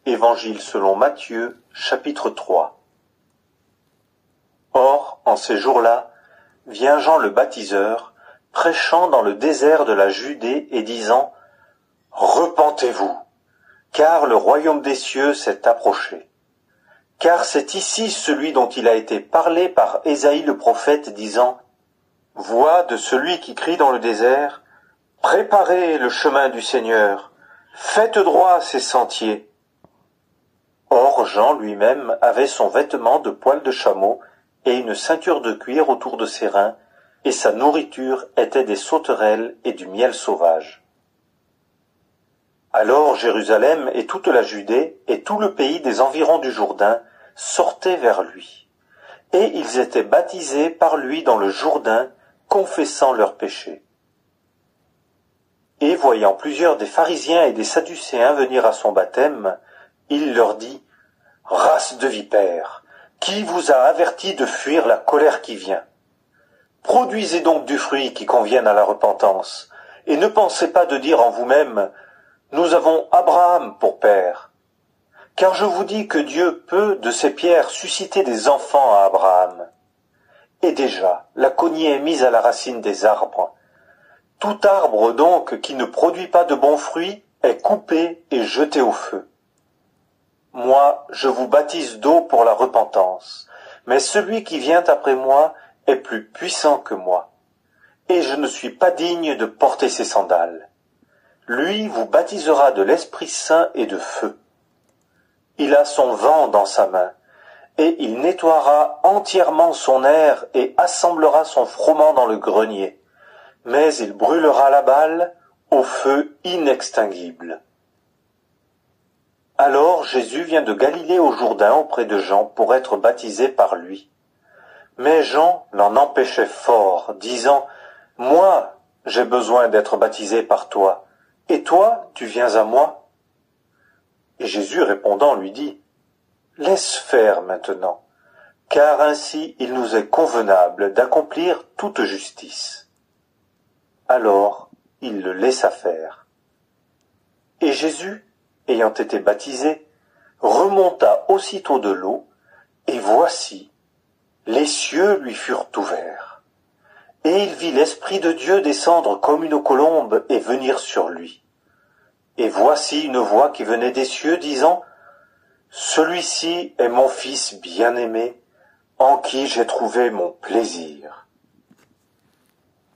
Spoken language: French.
Évangile selon Matthieu, chapitre 3. Or, en ces jours-là, vient Jean le baptiseur, prêchant dans le désert de la Judée et disant « Repentez-vous, car le royaume des cieux s'est approché. Car c'est ici celui dont il a été parlé par Ésaïe le prophète, disant « Voix de celui qui crie dans le désert, préparez le chemin du Seigneur, faites droit ses sentiers. » Or Jean lui-même avait son vêtement de poil de chameau et une ceinture de cuir autour de ses reins, et sa nourriture était des sauterelles et du miel sauvage. Alors Jérusalem et toute la Judée et tout le pays des environs du Jourdain sortaient vers lui, et ils étaient baptisés par lui dans le Jourdain, confessant leurs péchés. Et voyant plusieurs des pharisiens et des sadducéens venir à son baptême, il leur dit « Race de vipères, qui vous a averti de fuir la colère qui vient? Produisez donc du fruit qui convienne à la repentance, et ne pensez pas de dire en vous-même « Nous avons Abraham pour père ». Car je vous dis que Dieu peut de ces pierres susciter des enfants à Abraham. Et déjà, la cognée est mise à la racine des arbres. Tout arbre donc qui ne produit pas de bons fruits est coupé et jeté au feu. Moi, je vous baptise d'eau pour la repentance, mais celui qui vient après moi est plus puissant que moi, et je ne suis pas digne de porter ses sandales. Lui vous baptisera de l'Esprit Saint et de feu. Il a son vent dans sa main, et il nettoiera entièrement son aire et assemblera son froment dans le grenier, mais il brûlera la balle au feu inextinguible. Alors Jésus vient de Galilée au Jourdain auprès de Jean pour être baptisé par lui. Mais Jean l'en empêchait fort, disant « Moi, j'ai besoin d'être baptisé par toi, et toi, tu viens à moi ?» Et Jésus répondant lui dit « Laisse faire maintenant, car ainsi il nous est convenable d'accomplir toute justice. » Alors il le laissa faire. Et Jésus, ayant été baptisé, remonta aussitôt de l'eau, et voici, les cieux lui furent ouverts. Et il vit l'Esprit de Dieu descendre comme une colombe et venir sur lui. Et voici une voix qui venait des cieux, disant « Celui-ci est mon Fils bien-aimé, en qui j'ai trouvé mon plaisir. »